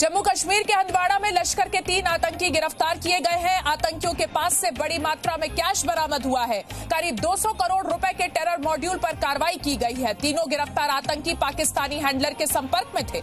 जम्मू कश्मीर के हंदवाड़ा में लश्कर के 3 आतंकी गिरफ्तार किए गए हैं। आतंकियों के पास से बड़ी मात्रा में कैश बरामद हुआ है। करीब 200 करोड़ रुपए के टेरर मॉड्यूल पर कार्रवाई की गई है। तीनों गिरफ्तार आतंकी पाकिस्तानी हैंडलर के संपर्क में थे।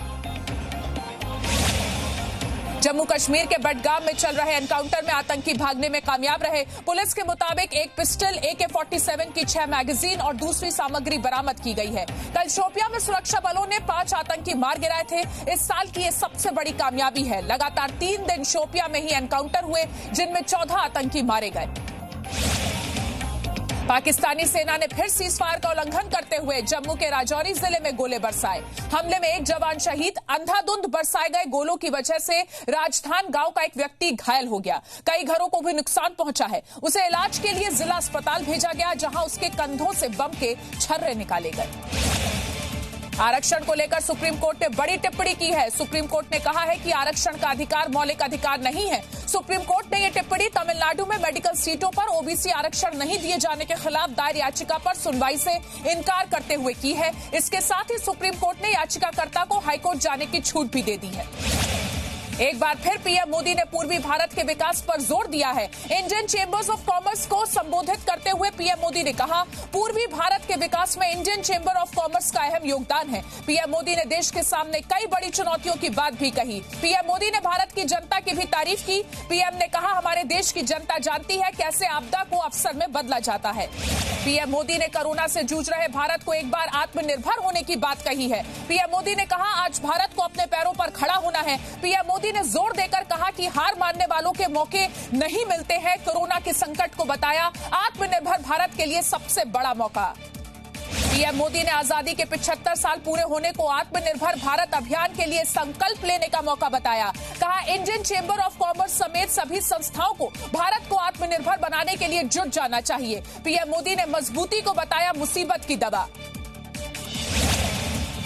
जम्मू कश्मीर के बडगाम में चल रहे एनकाउंटर में आतंकी भागने में कामयाब रहे। पुलिस के मुताबिक एक पिस्टल, AK-47 की 6 मैगजीन और दूसरी सामग्री बरामद की गई है। कल शोपियां में सुरक्षा बलों ने 5 आतंकी मार गिराए थे। इस साल की ये सबसे बड़ी कामयाबी है। लगातार 3 दिन शोपियां में ही एनकाउंटर हुए, जिनमें 14 आतंकी मारे गए। पाकिस्तानी सेना ने फिर सीजफायर का उल्लंघन करते हुए जम्मू के राजौरी जिले में गोले बरसाए। हमले में एक जवान शहीद। अंधाधुंध बरसाए गए गोलों की वजह से राजधान गांव का एक व्यक्ति घायल हो गया। कई घरों को भी नुकसान पहुंचा है। उसे इलाज के लिए जिला अस्पताल भेजा गया, जहां उसके कंधों से बम के छर्रे निकाले गए। आरक्षण को लेकर सुप्रीम कोर्ट ने बड़ी टिप्पणी की है। सुप्रीम कोर्ट ने कहा है कि आरक्षण का अधिकार मौलिक अधिकार नहीं है। सुप्रीम कोर्ट ने यह टिप्पणी तमिलनाडु में मेडिकल सीटों पर OBC आरक्षण नहीं दिए जाने के खिलाफ दायर याचिका पर सुनवाई से इनकार करते हुए की है। इसके साथ ही सुप्रीम कोर्ट ने याचिकाकर्ता को हाईकोर्ट जाने की छूट भी दे दी है। एक बार फिर पीएम मोदी ने पूर्वी भारत के विकास पर जोर दिया है। इंडियन चेंबर्स ऑफ कॉमर्स को संबोधित करते हुए पीएम मोदी ने कहा, पूर्वी भारत के विकास में इंडियन चेंबर ऑफ कॉमर्स का अहम योगदान है। पीएम मोदी ने देश के सामने कई बड़ी चुनौतियों की बात भी कही। पीएम मोदी ने भारत की जनता की भी तारीफ की। पीएम ने कहा, हमारे देश की जनता जानती है कैसे आपदा को अवसर में बदला जाता है। पीएम मोदी ने कोरोना से जूझ रहे भारत को एक बार आत्मनिर्भर होने की बात कही है। पीएम मोदी ने कहा, आज भारत को अपने पैरों पर खड़ा होना है। पीएम मोदी ने जोर देकर कहा कि हार मानने वालों के मौके नहीं मिलते हैं। कोरोना के संकट को बताया आत्मनिर्भर भारत के लिए सबसे बड़ा मौका। पीएम मोदी ने आजादी के 75 साल पूरे होने को आत्मनिर्भर भारत अभियान के लिए संकल्प लेने का मौका बताया। कहा, इंडियन चेंबर ऑफ कॉमर्स समेत सभी संस्थाओं को भारत को आत्मनिर्भर बनाने के लिए जुट जाना चाहिए। पीएम मोदी ने मजबूती को बताया मुसीबत की दवा।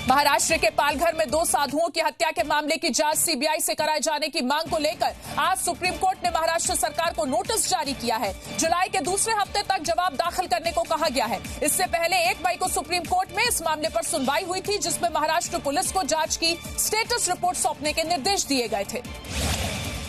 महाराष्ट्र के पालघर में 2 साधुओं की हत्या के मामले की जांच CBI से कराए जाने की मांग को लेकर आज सुप्रीम कोर्ट ने महाराष्ट्र सरकार को नोटिस जारी किया है। जुलाई के दूसरे हफ्ते तक जवाब दाखिल करने को कहा गया है। इससे पहले 1 मई को सुप्रीम कोर्ट में इस मामले पर सुनवाई हुई थी, जिसमें महाराष्ट्र पुलिस को जांच की स्टेटस रिपोर्ट सौंपने के निर्देश दिए गए थे।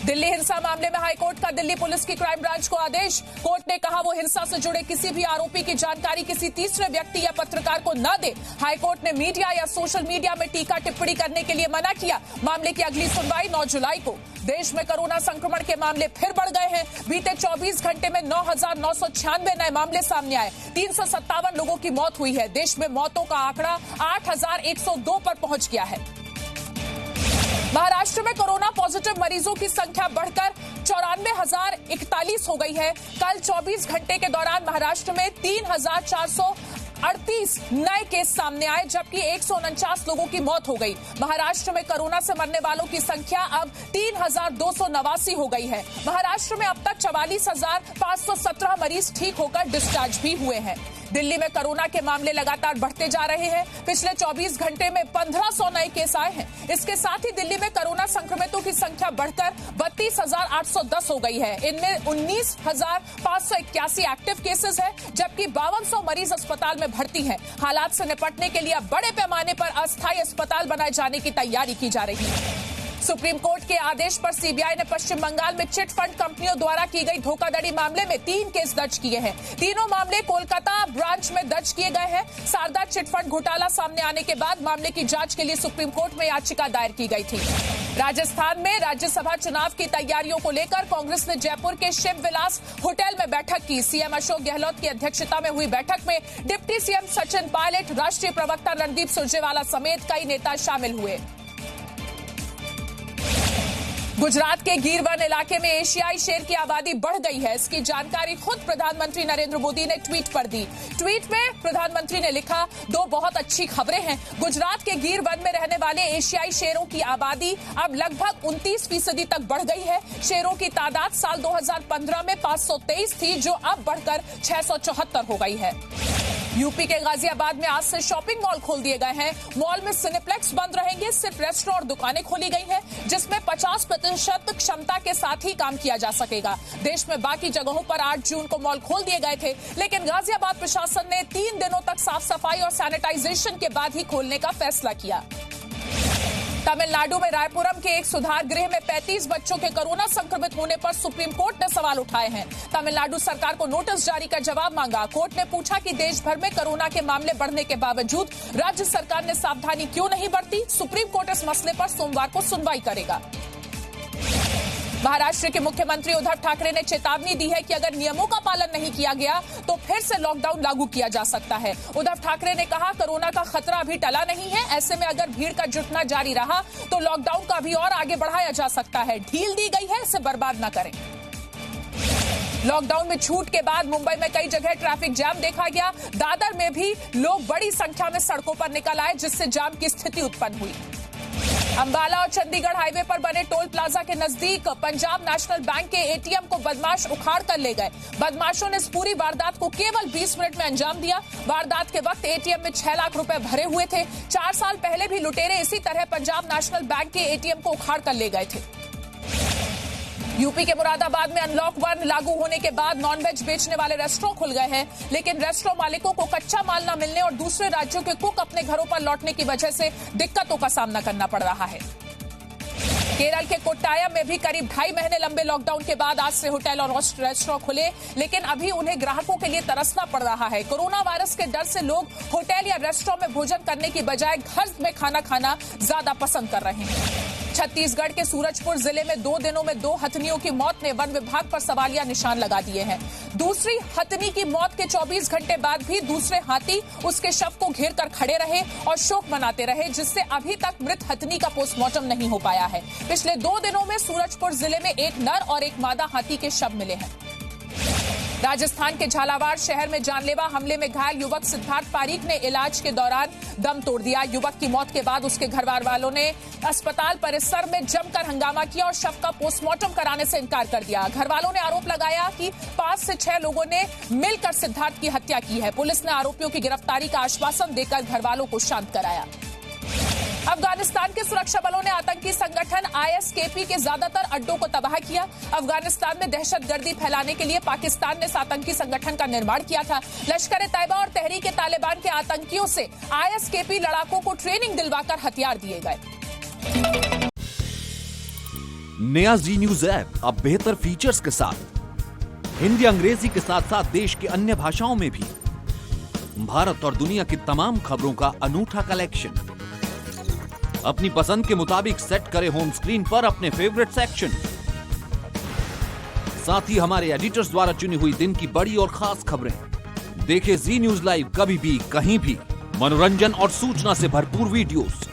दिल्ली हिंसा मामले में हाईकोर्ट का दिल्ली पुलिस की क्राइम ब्रांच को आदेश। कोर्ट ने कहा, वो हिंसा से जुड़े किसी भी आरोपी की जानकारी किसी तीसरे व्यक्ति या पत्रकार को न दे। हाईकोर्ट ने मीडिया या सोशल मीडिया में टीका टिप्पणी करने के लिए मना किया। मामले की अगली सुनवाई 9 जुलाई को। देश में कोरोना संक्रमण के मामले फिर बढ़ गए हैं। बीते 24 घंटे में 9,996 नए मामले सामने आए। 357 लोगों की मौत हुई है। देश में मौतों का आंकड़ा 8,102 पर पहुंच गया है। महाराष्ट्र में कोरोना पॉजिटिव मरीजों की संख्या बढ़कर 94,041 हो गई है। कल 24 घंटे के दौरान महाराष्ट्र में 3,438 नए केस सामने आए, जबकि 149 लोगों की मौत हो गई। महाराष्ट्र में कोरोना से मरने वालों की संख्या अब 3,289 हो गई है। महाराष्ट्र में अब तक 44,517 मरीज ठीक होकर डिस्चार्ज भी हुए हैं। दिल्ली में कोरोना के मामले लगातार बढ़ते जा रहे हैं। पिछले 24 घंटे में 1500 नए केस आए हैं। इसके साथ ही दिल्ली में कोरोना संक्रमितों की संख्या बढ़कर 32,810 हो गई है। इनमें 19,581 एक्टिव केसेस हैं, जबकि 5200 मरीज अस्पताल में भर्ती हैं। हालात से निपटने के लिए अब बड़े पैमाने पर अस्थायी अस्पताल बनाए जाने की तैयारी की जा रही है। सुप्रीम कोर्ट के आदेश पर CBI ने पश्चिम बंगाल में चिट फंड कंपनियों द्वारा की गई धोखाधड़ी मामले में 3 केस दर्ज किए हैं। तीनों मामले कोलकाता ब्रांच में दर्ज किए गए हैं। शारदा चिट फंड घोटाला सामने आने के बाद मामले की जांच के लिए सुप्रीम कोर्ट में याचिका दायर की गई थी। राजस्थान में राज्यसभा चुनाव की तैयारियों को लेकर कांग्रेस ने जयपुर के शिव विलास होटल में बैठक की। CM अशोक गहलोत की अध्यक्षता में हुई बैठक में डिप्टी CM सचिन पायलट, राष्ट्रीय प्रवक्ता रणदीप सुरजेवाला समेत कई नेता शामिल हुए। गुजरात के गिर वन इलाके में एशियाई शेर की आबादी बढ़ गई है। इसकी जानकारी खुद प्रधानमंत्री नरेंद्र मोदी ने ट्वीट पर दी। ट्वीट में प्रधानमंत्री ने लिखा, 2 बहुत अच्छी खबरें हैं। गुजरात के गिर वन में रहने वाले एशियाई शेरों की आबादी अब लगभग 29% तक बढ़ गई है। शेरों की तादाद साल 2015 में 523 थी, जो अब बढ़कर 674 हो गई है। यूपी के गाजियाबाद में आज से शॉपिंग मॉल खोल दिए गए हैं। मॉल में सिनेप्लेक्स बंद रहेंगे। सिर्फ रेस्टोरेंट और दुकानें खोली गई हैं, जिसमें 50% क्षमता के साथ ही काम किया जा सकेगा। देश में बाकी जगहों पर 8 जून को मॉल खोल दिए गए थे, लेकिन गाजियाबाद प्रशासन ने 3 दिनों तक साफ सफाई और सैनिटाइजेशन के बाद ही खोलने का फैसला किया। तमिलनाडु में रायपुरम के एक सुधार गृह में 35 बच्चों के कोरोना संक्रमित होने पर सुप्रीम कोर्ट ने सवाल उठाए हैं। तमिलनाडु सरकार को नोटिस जारी कर जवाब मांगा। कोर्ट ने पूछा कि देश भर में कोरोना के मामले बढ़ने के बावजूद राज्य सरकार ने सावधानी क्यों नहीं बरती। सुप्रीम कोर्ट इस मसले पर सोमवार को सुनवाई करेगा। महाराष्ट्र के मुख्यमंत्री उद्धव ठाकरे ने चेतावनी दी है कि अगर नियमों का पालन नहीं किया गया तो फिर से लॉकडाउन लागू किया जा सकता है। उद्धव ठाकरे ने कहा, कोरोना का खतरा अभी टला नहीं है, ऐसे में अगर भीड़ का जुटना जारी रहा तो लॉकडाउन का अभी और आगे बढ़ाया जा सकता है। ढील दी गई है, इसे बर्बाद न करें। लॉकडाउन में छूट के बाद मुंबई में कई जगह ट्रैफिक जाम देखा गया। दादर में भी लोग बड़ी संख्या में सड़कों पर निकल आए, जिससे जाम की स्थिति उत्पन्न हुई। अंबाला और चंडीगढ़ हाईवे पर बने टोल प्लाजा के नजदीक पंजाब नेशनल बैंक के एटीएम को बदमाश उखाड़ कर ले गए। बदमाशों ने इस पूरी वारदात को केवल 20 मिनट में अंजाम दिया। वारदात के वक्त एटीएम में 6 लाख रुपए भरे हुए थे। 4 साल पहले भी लुटेरे इसी तरह पंजाब नेशनल बैंक के एटीएम को उखाड़ कर ले गए थे। यूपी के मुरादाबाद में अनलॉक 1 लागू होने के बाद नॉनवेज बेचने वाले रेस्टोरेंट खुल गए हैं, लेकिन रेस्टोरेंट मालिकों को कच्चा माल न मिलने और दूसरे राज्यों के कुक अपने घरों पर लौटने की वजह से दिक्कतों का सामना करना पड़ रहा है। केरल के कोट्टायम में भी करीब 2.5 महीने लंबे लॉकडाउन के बाद आज से होटल और रेस्टोरेंट खुले, लेकिन अभी उन्हें ग्राहकों के लिए तरसना पड़ रहा है। कोरोना वायरस के डर से लोग होटल या रेस्टोरेंट में भोजन करने की बजाय घर में खाना खाना ज्यादा पसंद कर रहे हैं। छत्तीसगढ़ के सूरजपुर जिले में 2 दिनों में 2 हथनियों की मौत ने वन विभाग पर सवालिया निशान लगा दिए हैं। दूसरी हथनी की मौत के 24 घंटे बाद भी दूसरे हाथी उसके शव को घेर कर खड़े रहे और शोक मनाते रहे, जिससे अभी तक मृत हथनी का पोस्टमार्टम नहीं हो पाया है। पिछले 2 दिनों में सूरजपुर जिले में एक नर और एक मादा हाथी के शव मिले हैं। राजस्थान के झालावाड़ शहर में जानलेवा हमले में घायल युवक सिद्धार्थ पारीक ने इलाज के दौरान दम तोड़ दिया। युवक की मौत के बाद उसके घर वालों ने अस्पताल परिसर में जमकर हंगामा किया और शव का पोस्टमार्टम कराने से इनकार कर दिया। घर वालों ने आरोप लगाया कि 5 से 6 लोगों ने मिलकर सिद्धार्थ की हत्या की है। पुलिस ने आरोपियों की गिरफ्तारी का आश्वासन देकर घर वालों को शांत कराया। अफगानिस्तान के सुरक्षा बलों ने आतंकी संगठन ISKP के ज्यादातर अड्डों को तबाह किया। अफगानिस्तान में दहशतगर्दी फैलाने के लिए पाकिस्तान ने इस आतंकी संगठन का निर्माण किया था। लश्कर-ए-तैयबा और तहरीक-ए-तालिबान के आतंकियों से ISKP लड़ाकों को ट्रेनिंग दिलवाकर हथियार दिए गए। नया जी न्यूज ऐप अब बेहतर फीचर्स के साथ हिंदी अंग्रेजी के साथ साथ देश की अन्य भाषाओं में भी भारत और दुनिया की तमाम खबरों का अनूठा कलेक्शन। अपनी पसंद के मुताबिक सेट करें होम स्क्रीन पर अपने फेवरेट सेक्शन। साथ ही हमारे एडिटर्स द्वारा चुनी हुई दिन की बड़ी और खास खबरें। देखें जी न्यूज लाइव कभी भी कहीं भी। मनोरंजन और सूचना से भरपूर वीडियोस,